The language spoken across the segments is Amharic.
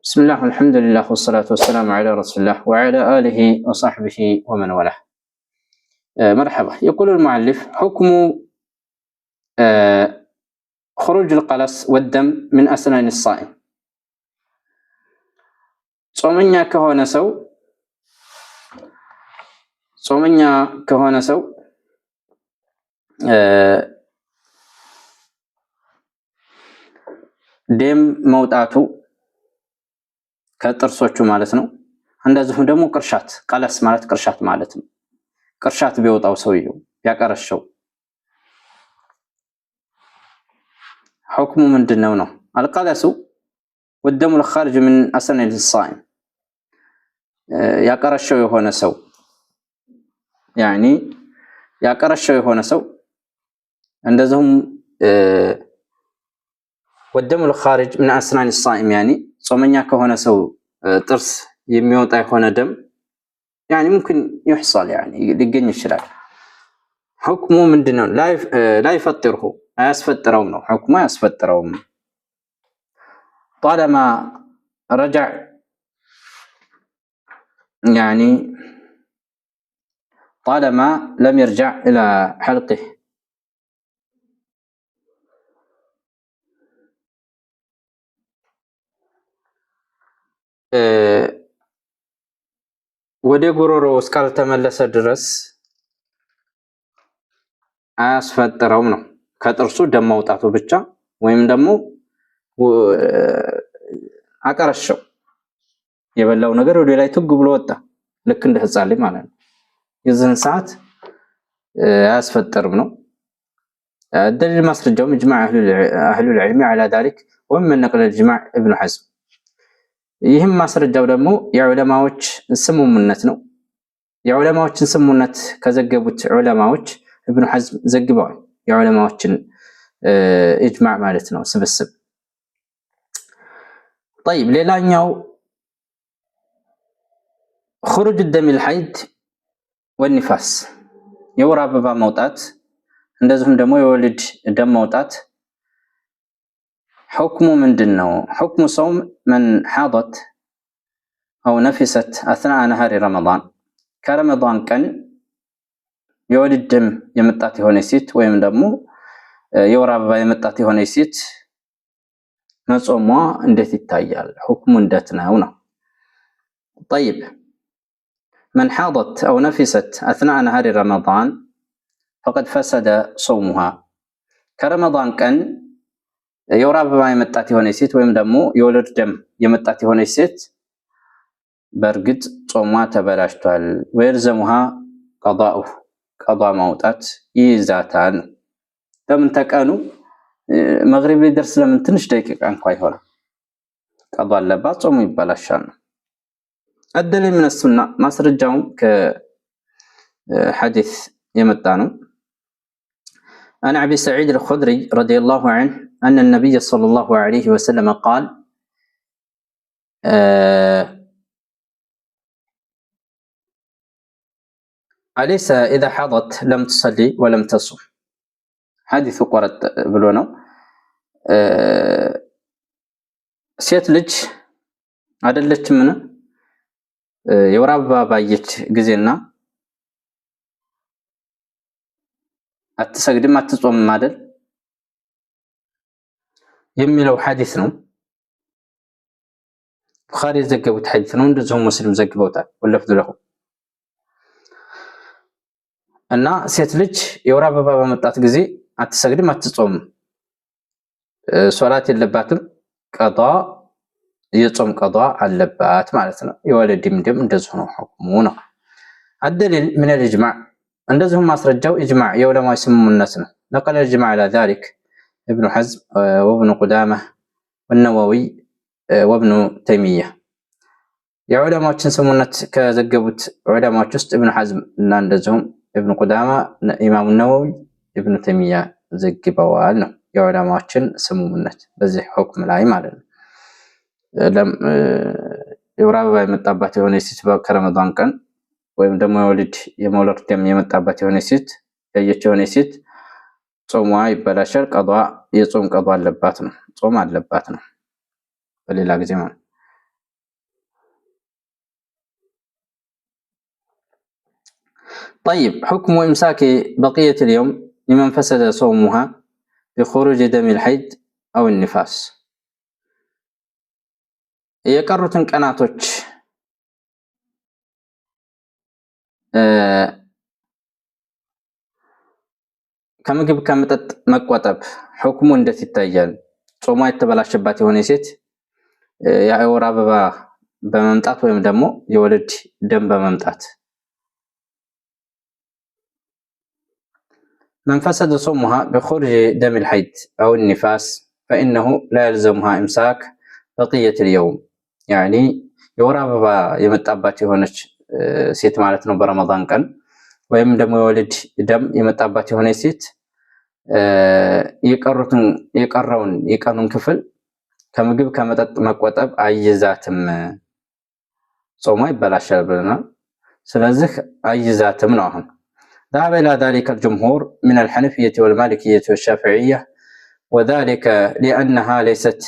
بسم الله والحمد لله والصلاة والسلام على رسول الله وعلى آله وصحبه ومن والاه. مرحبا. يقول المؤلف: حكم خروج القلس والدم من أسنان الصائم. ጾመኛ ከሆነ ሰው ደም መውጣቱ ከጥርሶቹ ማለት ነው። እንደዚሁም ደግሞ ቅርሻት፣ ቀለስ ማለት ቅርሻት ማለት ነው። ቅርሻት ቢወጣው ሰውየው ያቀረሸው حكم ምንድነው ነው? القلس والدم الخارج من أسنان الصائم ያቀረሸው የሆነ ሰው ያቀረሸው የሆነ ሰው እንደዚሁም والدم الخارج من أسنان الصائم ጾመኛ ከሆነ ሰው ጥርስ የሚወጣ የሆነ ደም ممكن يحصل ሊገኝ ይችላል። حكሙ ምንድነው? لا يفطره አያስፈጥረውም ነው። حكሙ አያስፈጥረውም طالما رجع طالما لم يرجع إلى حلقه ወደ ጉሮሮ እስካልተመለሰ ድረስ አያስፈጥረውም ነው። ከጥርሱ ደም ማውጣቱ ብቻ ወይም ደግሞ አቀረሸው የበላው ነገር ወደ ላይ ትግ ብሎ ወጣ ልክ እንደ ህፃን ልጅ ማለት ነው። የዚህን ሰዓት አያስፈጥርም ነው። الدليل ማስረጃውም اجماع اهل العلم على ذلك ومن نقل الاجماع ابن حزم። ይህም ማስረጃው ደግሞ የዑለማዎች ስሙምነት ነው። የዑለማዎችን ስሙምነት ከዘገቡት ዑለማዎች ኢብኑ ሐዝም ዘግበዋል። የዑለማዎችን ኢጅማዕ ማለት ነው ስብስብ። طيب ሌላኛው خروج الدم الحيض والنفاس የወር አበባ መውጣት እንደዚሁም ደግሞ የወሊድ ደም መውጣት حكم ምንድነው? حكم صوم من حاضت أو نفست أثناء نهار رمضان ከረመዳን ቀን የወሊድ ደም የመጣት የሆነ ሴት ወይም ደግሞ የወር አበባ የመጣት የሆነ ሴት መጾሟ እንዴት ይታያል? حكሙ እንዴት ነው? طيب من حاضت أو نفست أثناء نهار رمضان فقد فسد صومها ከረመዳን ቀን የወር አበባ የመጣት የሆነ ሴት ወይም ደግሞ የወሊድ ደም የመጣት የሆነ ሴት በእርግጥ ጾሟ ተበላሽቷል። ወይልዘሙሃ ቀዷኡ ቀዷ ማውጣት ይይዛታል። ለምን ተቀኑ መግሪብ ሊደርስ ለምን ትንሽ ደቂቃ እንኳን ይሆናል ቀዷ አለባት፣ ጾሙ ይበላሻል። الدليل من السنة ማስረጃውም ከሐዲስ የመጣ ነው። عن أبي سعيد الخدري رضي الله عنه أن النبي صلى الله عليه وسلم قال أليس إذا حضت لم تصلي ولم تصم حديث قرأت ብሎ ነው። ሴት ልጅ አይደለችምን የወር አበባ ባየች ጊዜና አትሰግድም አትጾምም አይደል የሚለው ሐዲስ ነው። ቡኻሪ ዘገቡት ሐዲስ ነው። እንደዚሁም ሙስሊም ዘግበውታል። ወለፍዙ ለሁ እና ሴት ልጅ የወር አበባ በመጣት ጊዜ አትሰግድም አትጾምም፣ ሶላት የለባትም፣ ቀዷ የጾም ቀዷ አለባት ማለት ነው። የወሊድም ደም እንደዚሁ ነው حكሙ ነው። الدليل من الإجماع እንደዚሁም ማስረጃው ኢጅማዕ የዑለማው ስምምነት ነው። نقل الإجماع على ذلك ابن حزم وابن قدامة والنووي وابن تيمية። የዑለማዎችን ስምምነት ከዘገቡት ዑለማዎች ውስጥ ኢብኑ ሐዝም እና እንደዚሁም ኢብኑ ቁዳማ፣ ኢማሙ ነወዊ፣ ኢብኑ ተይሚያ ዘግበዋል ነው የዑለማዎችን ስምምነት በዚህ حكم ላይ ማለት ነው። የወር አበባ የመጣባት የሆነ ሴት ከረመዳን ቀን ወይም ደግሞ የመውለድ ደም የመጣባት የሆነ ሴት ያየች የሆነ ሴት ጾሟ ይበላሻል። የጾም ቀዷ አለባት ነው። ጾም አለባት ነው በሌላ ጊዜ ማለት طيب حكم إمساك بقية اليوم لمن فسد صومها بخروج دم الحيض أو النفاس የቀሩትን ቀናቶች ከምግብ ከመጠጥ መቆጠብ ሁክሙ እንዴት ይታያል? ጾሟ የተበላሸባት የሆነ ሴት የወር አበባ በመምጣት ወይም ደግሞ የወለድ ደም በመምጣት من فسد صومها بخروج دم الحيض أو النفاس فإنه لا يلزمها إمساك بقية اليوم يعني የወር አበባ የመጣባት የሆነች ሴት ማለት ነው በረመዳን ቀን ወይም ደግሞ የወለድ ደም የመጣባት የሆነች ሴት የቀረውን የቀኑን ክፍል ከምግብ ከመጠጥ መቆጠብ አይዛትም ጾሟ ይበላሻል ብለናል። ስለዚህ አይዛትም ነው። አሁን ذهب إلى ذلك الجمهور من الحنفية والمالكية والشافعية وذلك لأنها ليست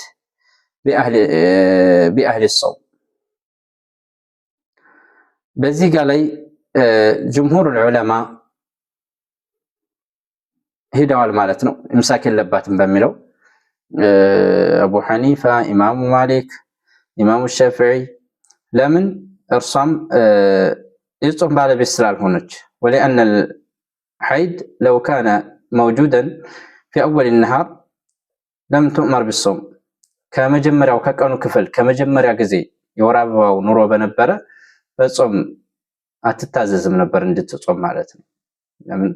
بأهل الصوم በዚህ ጋር ላይ ጅምሁር ዑለማ ሄደዋል ማለት ነው። ኢምሳክ የለባትም በሚለው አቡ ሐኒፋ፣ ኢማሙ ማሊክ፣ ኢማሙ ሻፊዒ ለምን እርሷም የጾም ባለቤት ስላልሆነች ولأن الحيض لو كان موجودا في أول النهار لم تؤمر بالصوم ከመጀመሪያው ከቀኑ ክፍል ከመጀመሪያ ጊዜ የወር አበባው ኑሮ በነበረ በጾም አትታዘዝም ነበር እንድትጾም ማለት ነው። ለምን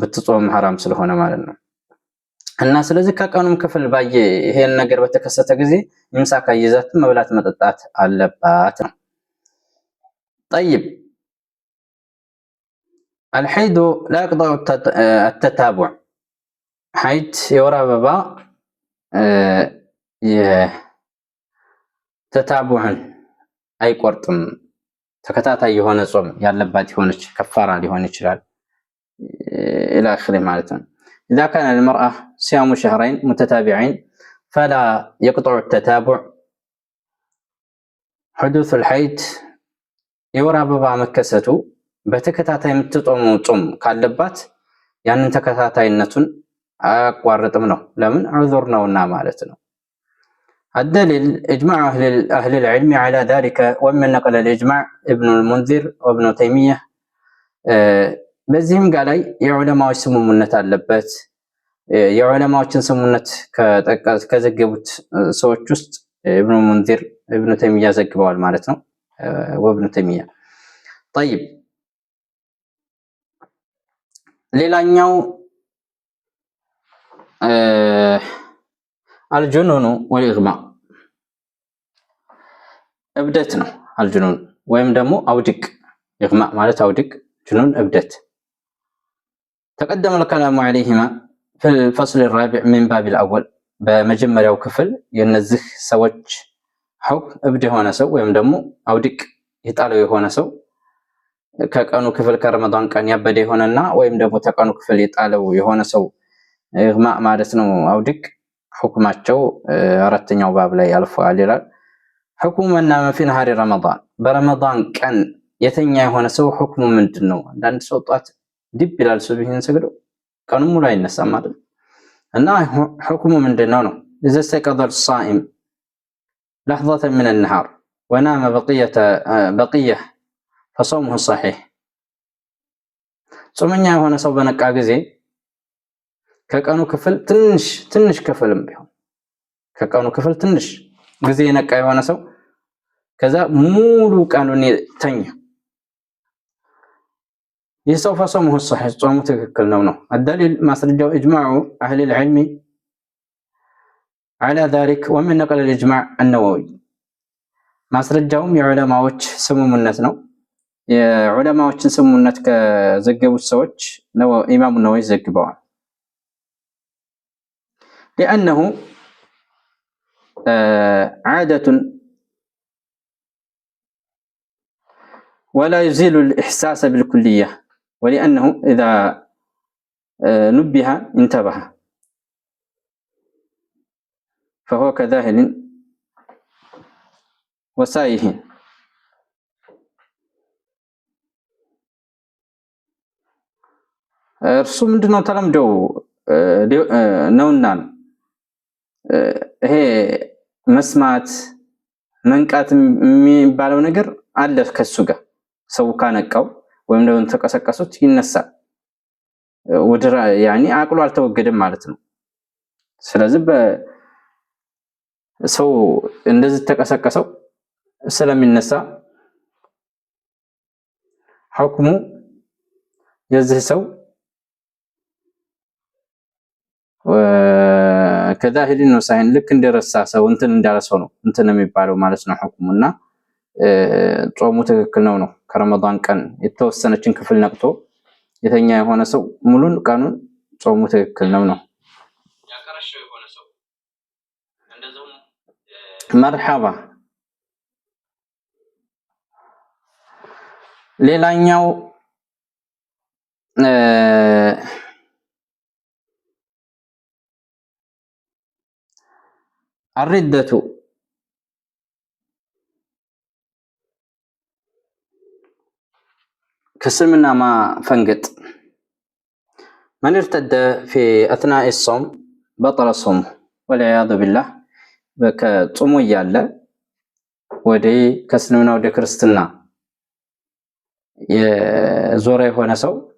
ብትጾም ሐራም ስለሆነ ማለት ነው። እና ስለዚህ ከቀኑም ክፍል ባየ ይሄን ነገር በተከሰተ ጊዜ ኢምሳክ ይዛት መብላት መጠጣት አለባት ነው። طيب الحيض لا يقطع التتابع حيض የወር አበባ ተታቡዕን አይቆርጥም። ተከታታይ የሆነ ጾም ያለባት የሆነች ከፋራ ሊሆን ይችላል إلى آخره ማለት ነው። إذا كان للمرأة صيام شهرين متتابعين فلا يقطع التتابع حدوث الحيض የወር አበባ መከሰቱ በተከታታይ የምትጾመው ጾም ካለባት ያንን ተከታታይነቱን አያቋርጥም ነው። ለምን ዑذር ነውና ማለት ነው። الدليل إجماع أهل العلم على ذلك ومن نقل الإجماع ابن المنذر وابن تيمية በዚህም ጋር ላይ የዑለማዎች ስምምነት አለበት። የዑለማዎችን ስምምነት ከዘገቡት ሰዎች ውስጥ ኢብኑ ሙንዚር ኢብኑ ተይሚያ ዘግበዋል ማለት ነው። ወብኑ ተይሚያ طيب ሌላኛው አልጁኑኑ ወልኢግማእ እብደት ነው። አልጁኑን ወይም ደግሞ አውድቅ ኢግማእ ማለት አውድቅ ጁኑን እብደት تقدم الكلام عليهما في الفصل الرابع من باب الأول በመጀመሪያው ክፍል የነዚህ ሰዎች ሁክም እብድ የሆነ ሰው ወይም ደግሞ አውድቅ የጣለው የሆነ ሰው ከቀኑ ክፍል ከረመዳን ቀን ያበደ የሆነና ወይም ደግሞ ተቀኑ ክፍል የጣለው የሆነ ሰው ኢግማእ ማለት ነው። አውድቅ ሁክማቸው አራተኛው ባብ ላይ ያልፋል ይላል። ሁክሙ መን ናመ ፊ ነሃሪ ረመዳን በረመዳን ቀን የተኛ የሆነ ሰው ሁክሙ ምንድነው? አንዳንድ ሰው ጧት ዲብ ይላል ሱብሂን ሰግዶ ቀኑን ሙሉ አይነሳም ማለት እና ሁክሙ ምንድነው ነው? إذا استيقظ الصائم لحظة من النهار ونام بقية فصومه صحيح ጾመኛ የሆነ ሰው በነቃ ጊዜ ከቀኑ ክፍል ትንሽ ክፍልም ቢሆን ከቀኑ ክፍል ትንሽ ጊዜ የነቃ የሆነ ሰው ከዛ ሙሉ ቀኑን ተኛ يسوف صومه الصحيح ጾሙ ትክክል ነው ነው። الدليل ማስረጃው إجماع أهل العلم على ذلك ومن نقل الإجماع النووي ማስረጃውም የዑለማዎች ስምምነት ነው። የዑለማዎችን ስምምነት ከዘገቡት ሰዎች ነው ኢማሙ ነወዊ ዘግበዋል። لأنه عادة ولا يزيل الإحساس بالكلية ولأنه إذا نبه انتبه فهو كذاهل وسائه እርሱ ምንድነው ተለምደው ነውና ይሄ መስማት መንቃት የሚባለው ነገር አለ ከሱ ጋር ሰው ካነቃው ወይም ደግሞ ተቀሰቀሱት ይነሳል ወድራ ያኒ አቅሉ አልተወገደም ማለት ነው። ስለዚህ በሰው እንደዚህ ተቀሰቀሰው ስለሚነሳ ሁክሙ የዚህ ሰው ከዛሂድን ነው ሳይን ልክ እንደረሳ ሰው እንትን እንዳለሰው ነው እንትን የሚባለው ማለት ነው ሁክሙና ጾሙ ትክክል ነው። ከረመዳን ቀን የተወሰነችን ክፍል ነቅቶ የተኛ የሆነ ሰው ሙሉን ቀኑን ጾሙ ትክክል ነው። ያቀረሸው የሆነ ሰው እንደዚህ መርሐባ። ሌላኛው الردة كسلمنا ما فنقط من ارتد في أثناء الصوم بطل صومه والعياذ بالله بك صومو يالا ودي كسلمنا ودي كرستنا يزوري هنا سو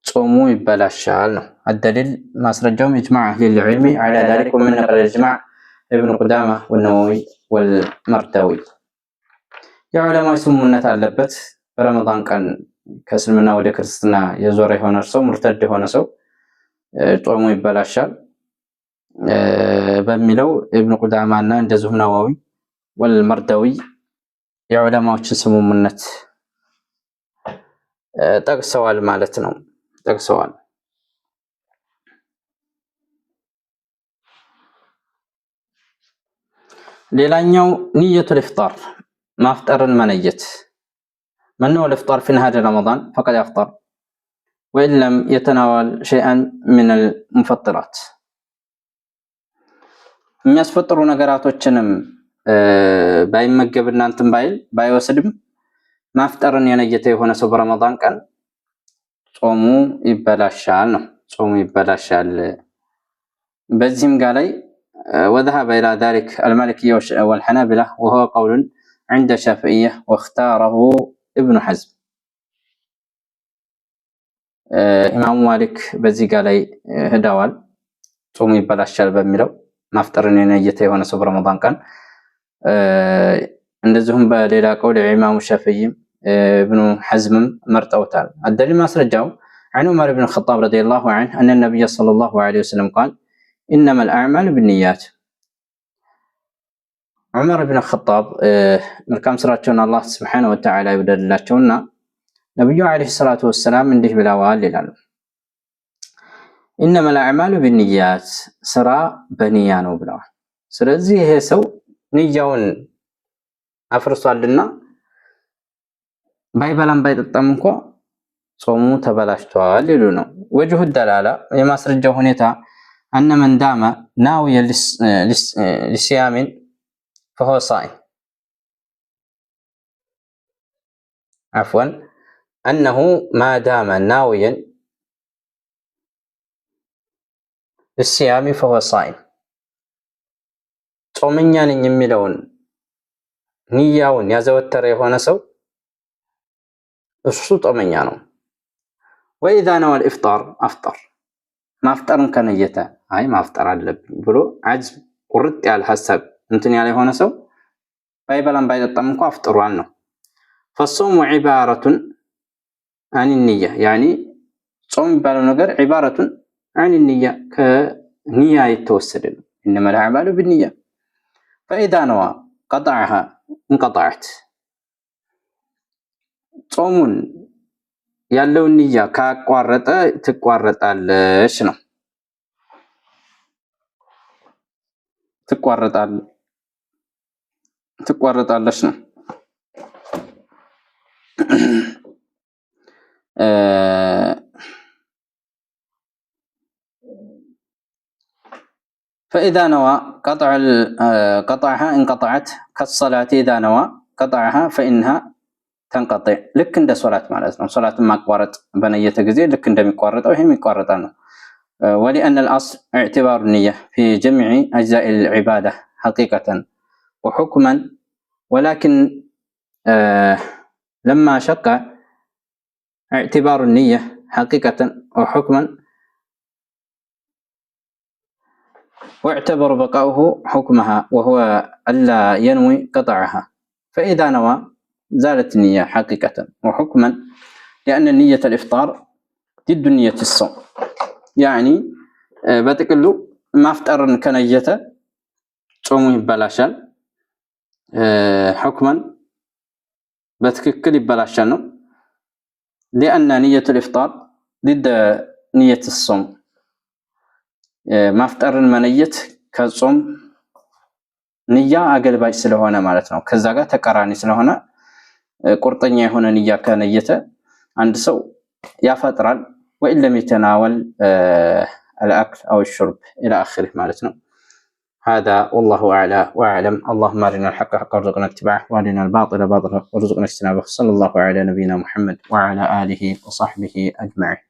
صومو يبلاشال الدليل ما سرجهم إجماع أهل العلم على ذلك ومن نقل الإجماع ابن قدامة والنووي والمرداوي يا علماء يسمون تعلبت برمضان كان كسلمنا ودي كرستنا يزوري هنا سو مرتد هنا سو صومو يبلاشال بميلو ابن قدامة እንደዚሁም نووي والمرداوي يا علماء يسمون ጠቅሰዋል ማለት ነው። ጠቅሰዋል። ሌላኛው ንየቱል ኢፍጣር ማፍጠርን መነየት من هو الإفطار في نهار رمضان فقد أفطر وإن لم يتناول شيئا من المفطرات የሚያስፈጥሩ ነገራቶችንም ባይመገብና እንትን ባይወስድም ማፍጠርን የነየተ የሆነ ሰው በረመዳን ቀን ጾሙ ይበላሻል ነው። ጾሙ ይበላሻል። በዚህም ጋር ላይ وذهب إلى ذلك المالكية والحنابلة وهو قول عند الشافعية واختاره ابن حزم ኢማሙ ማሊክ በዚህ ጋር ላይ ሄደዋል። ጾሙ ይበላሻል በሚለው ማፍጠርን የነየተ የሆነ ሰው በረመዳን ቀን እንደዚሁም በሌላ ቀውል ኢማሙ ሻፊዒ ابن حزم مرتوتال الدليل ما سرجعوا عن عمر بن الخطاب رضي الله عنه أن النبي صلى الله عليه وسلم قال إنما الأعمال بالنيات. عمر بن الخطاب مركام سراتشون الله سبحانه وتعالى يبدل لاتشونا نبي عليه الصلاة والسلام من ديه بلاوال للعلم إنما الأعمال بالنيات سرا بنيانو بلاوال سرزي هي سو نيجاون أفرصال لنا بايبلان بايطጣም እንኳ ጾሙ ተበላሽቷል ይሉ ነው። ወጅሁ الدلاله የማስረጃው ሁኔታ أن من دام ناويا للصيام فهو صائم عفوا أنه ما دام ناويا للصيام فهو صائم ጾመኛ ነኝ የሚለውን ንያውን ያዘወተረ የሆነ ሰው እሱ ጾመኛ ነው። وإذا نوى الإفطار أفطر ማፍጠርን ከነየተ አይ ማፍጠር አለብኝ ብሎ አጅም ቁርጥ ያለ ሐሳብ እንትን ያለ የሆነ ሰው ባይበላም ባይጠጣም እንኳን አፍጥሯል ነው። فالصوم عبارة عن النية يعني ጾም የሚባለው ነገር عبارة عن النية ከንያ የተወሰደ ነው። إنما الأعمال بالنية فإذا نوى قطعها انقطعت ጾሙን ያለው ንያ ካቋረጠ ትቋረጣለች ነው። ትቋረጣለች ነው። فإذا نوى قطعها انقطعت كالصلاة إذا نوى قطعها فإنها تنقطع لك عند صلاة معناتها صلاة ما قوارط بنية جزء لك عندما يقارط أو هم يقارطانه. ولأن الأصل اعتبار النية في جميع أجزاء العبادة حقيقة وحكما، ولكن لما شق اعتبار النية حقيقة وحكما واعتبر بقاؤه حكمها وهو ألا ينوي قطعها، فإذا نوى زالت النية حقيقة وحكما، لأن نية الإفطار ضد نية الصوم. يعني بتقلو ما افترن كنيته ጾሙ ይበላሻል حكما በትክክል ይበላሻል ነው። لأن نية الإفطار ضد نية الصوم ማፍጠርን መነየት ከጾም ንያ አገልባጭ ስለሆነ ማለት ነው። ከዛ ጋር ተቃራኒ ስለሆነ ቁርጠኛ የሆነ ንያ ከነየተ አንድ ሰው ያፈጥራል وإن لم يتناول الأكل أو الشرب إلى آخره مالتنا. هذا والله أعلى وأعلم. اللهم أرنا الحق حقا وارزقنا اتباعه وأرنا الباطل باطلا وارزقنا اجتنابه. صلى الله على نبينا محمد وعلى آله وصحبه أجمعين.